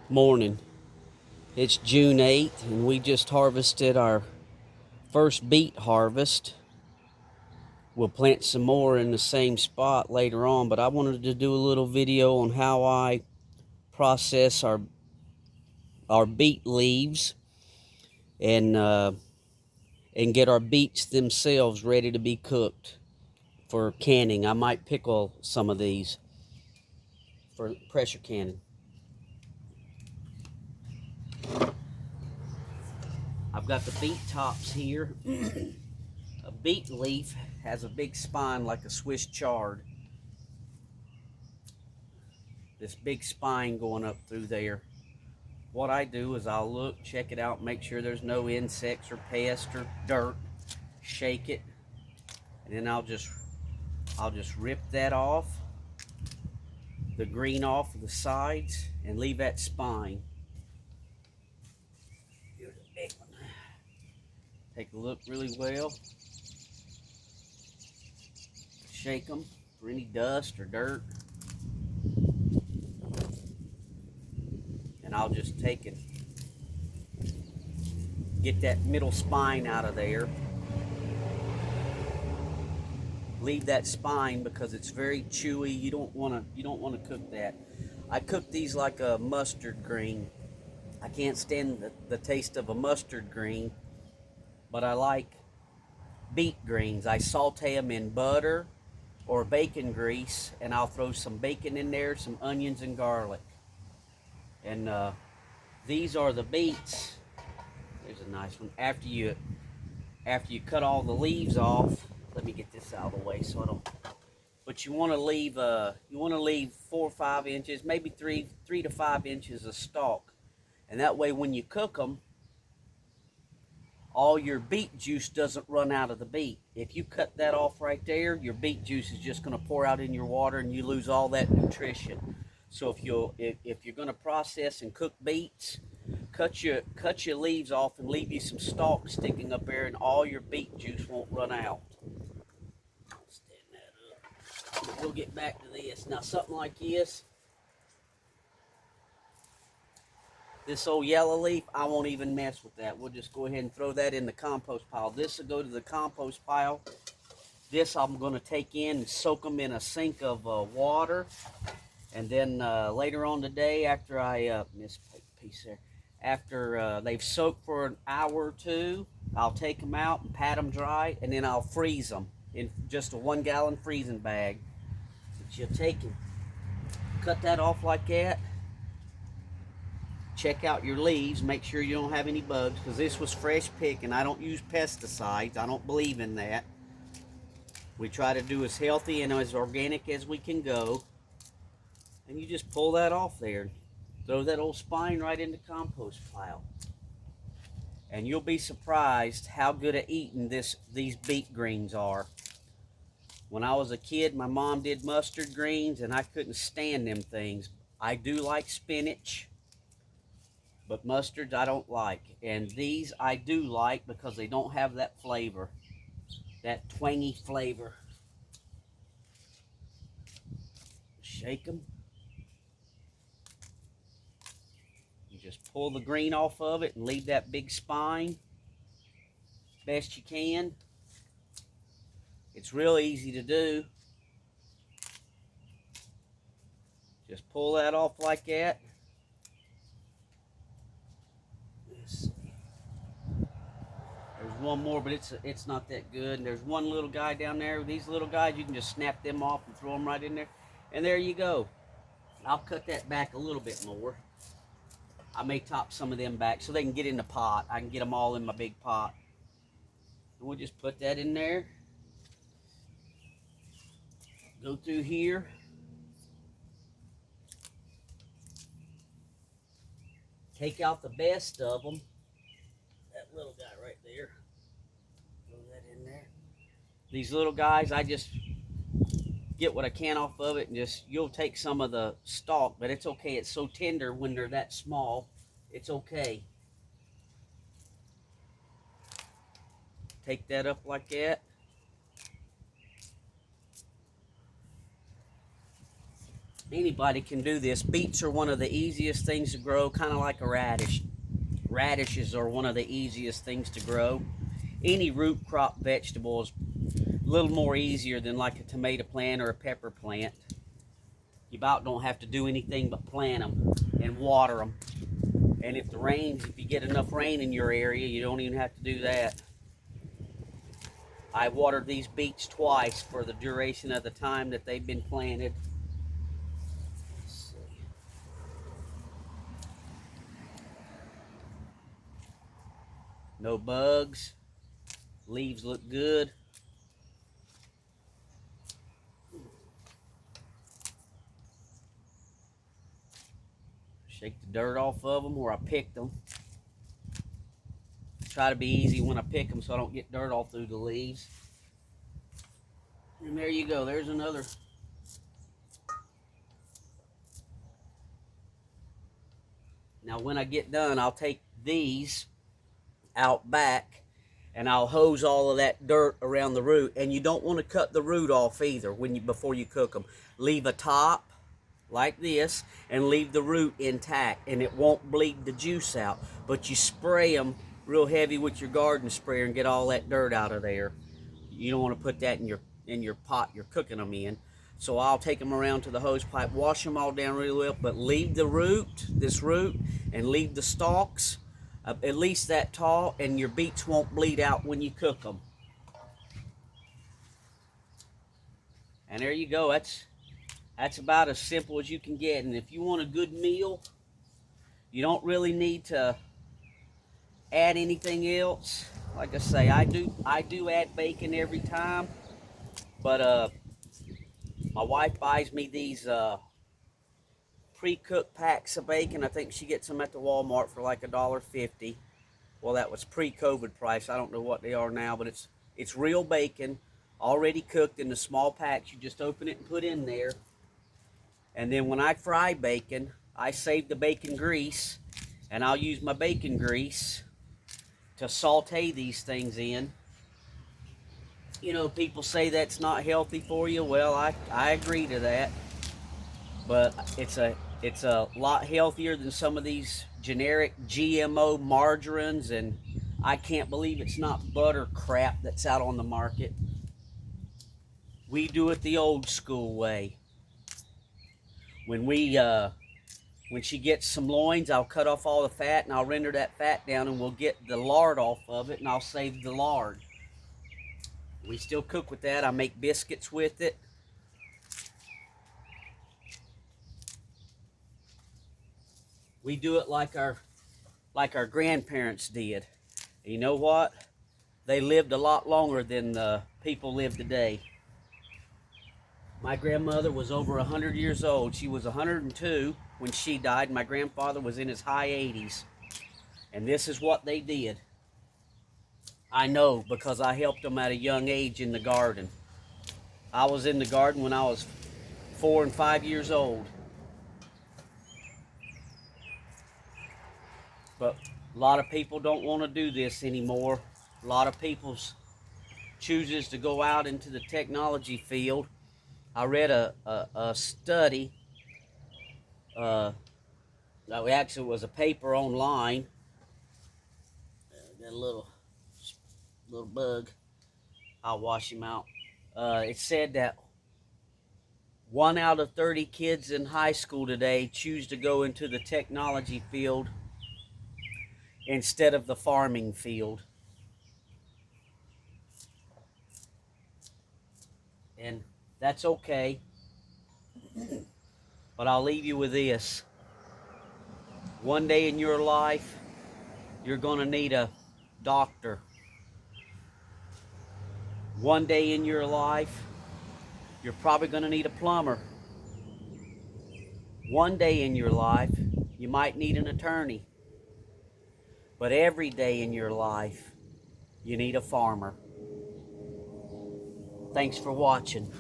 Morning. It's June 8th, and we just harvested our first beet harvest. We'll plant some more in the same spot later on, but I wanted to do a little video on how I process our beet leaves and uh, and get our beets themselves ready to be cooked for canning. I might pickle some of these for pressure canning. I've got the beet tops here. A beet leaf has a big spine like a Swiss chard. This big spine going up through there. What I do is I'll look, check it out, make sure there's no insects or pests or dirt, shake it, and then I'll just rip that off, the green off of the sides, and leave that spine. Here's a big one. Take a look really well, shake them for any dust or dirt, and I'll just take it, get that middle spine out of there. Leave that spine because it's very chewy. You don't want to cook that. I cook these like a mustard green. I can't stand the taste of a mustard green, but I like beet greens. I saute them in butter or bacon grease, and I'll throw some bacon in there, some onions and garlic. And these are the beets. There's a nice one. After you cut all the leaves off, let me get this out of the way so I don't. But you want to leave 4 or 5 inches, maybe 3 to 5 inches of stalk, and that way when you cook them, all your beet juice doesn't run out of the beet. If you cut that off right there, your beet juice is just going to pour out in your water, and you lose all that nutrition. So if you're going to process and cook beets, cut your leaves off and leave you some stalk sticking up there, and all your beet juice won't run out. We'll get back to this. Now, something like this old yellow leaf, I won't even mess with that. We'll just go ahead and throw that in the compost pile. This will go to the compost pile. This I'm going to take in and soak them in a sink of water. And then later on today, after I, piece there, after they've soaked for an hour or two, I'll take them out and pat them dry, and then I'll freeze them in just a 1-gallon freezing bag. But you take it, cut that off like that. Check out your leaves, make sure you don't have any bugs, because this was fresh pick, and I don't use pesticides. I don't believe in that. We try to do as healthy and as organic as we can go. And you just pull that off there. Throw that old spine right in the compost pile. And you'll be surprised how good at eating these beet greens are. When I was a kid, my mom did mustard greens, and I couldn't stand them things. I do like spinach, but mustards I don't like. And these I do like because they don't have that flavor, that twangy flavor. Shake them. You just pull the green off of it and leave that big spine best you can. It's real easy to do. Just pull that off like that. There's one more, but it's not that good. And there's one little guy down there. These little guys, you can just snap them off and throw them right in there. And there you go. I'll cut that back a little bit more. I may top some of them back so they can get in the pot. I can get them all in my big pot. And we'll just put that in there. Go through here. Take out the best of them. That little guy right there. Throw that in there. These little guys, I just get what I can off of it, and you'll take some of the stalk, but it's okay. It's so tender when they're that small. It's okay. Take that up like that. Anybody can do this. Beets are one of the easiest things to grow, kind of like a radish. Radishes are one of the easiest things to grow. Any root crop vegetable is a little more easier than like a tomato plant or a pepper plant. You about don't have to do anything but plant them and water them. And if you get enough rain in your area, you don't even have to do that. I watered these beets twice for the duration of the time that they've been planted. Let's see. No bugs. Leaves look good. Shake the dirt off of them where I picked them. Try to be easy when I pick them so I don't get dirt all through the leaves. And there you go. There's another. Now when I get done, I'll take these out back and I'll hose all of that dirt around the root. And you don't want to cut the root off either before you cook them. Leave a top like this and leave the root intact, and it won't bleed the juice out. But you spray them real heavy with your garden sprayer and get all that dirt out of there. You don't want to put that in your pot you're cooking them in. So I'll take them around to the hose pipe, wash them all down really well, but leave the root, and leave the stalks at least that tall, and your beets won't bleed out when you cook them. And there you go. That's about as simple as you can get. And if you want a good meal, you don't really need to add anything else. Like I say, I do add bacon every time, but my wife buys me these pre-cooked packs of bacon. I think she gets them at the Walmart for like $1.50. Well, that was pre-COVID price. I don't know what they are now, but it's real bacon, already cooked in the small packs. You just open it and put in there. And then when I fry bacon, I save the bacon grease, and I'll use my bacon grease to saute these things in. You know, people say that's not healthy for you. Well, I agree to that. But it's a lot healthier than some of these generic GMO margarines, and I can't believe it's not butter crap that's out on the market. We do it the old school way. When she gets some loins, I'll cut off all the fat and I'll render that fat down, and we'll get the lard off of it, and I'll save the lard. We still cook with that. I make biscuits with it. We do it like our grandparents did. And you know what? They lived a lot longer than people live today. My grandmother was over 100 years old. She was 102 when she died. My grandfather was in his high 80s. And this is what they did. I know, because I helped them at a young age in the garden. I was in the garden when I was 4 and 5 years old. But a lot of people don't want to do this anymore. A lot of people chooses to go out into the technology field. I read a study. Actually, it was a paper online. Got a little bug. I'll wash him out. It said that 1 out of 30 kids in high school today choose to go into the technology field instead of the farming field. And that's okay. But I'll leave you with this. One day in your life, you're going to need a doctor. One day in your life, you're probably going to need a plumber. One day in your life, you might need an attorney. But every day in your life, you need a farmer. Thanks for watching.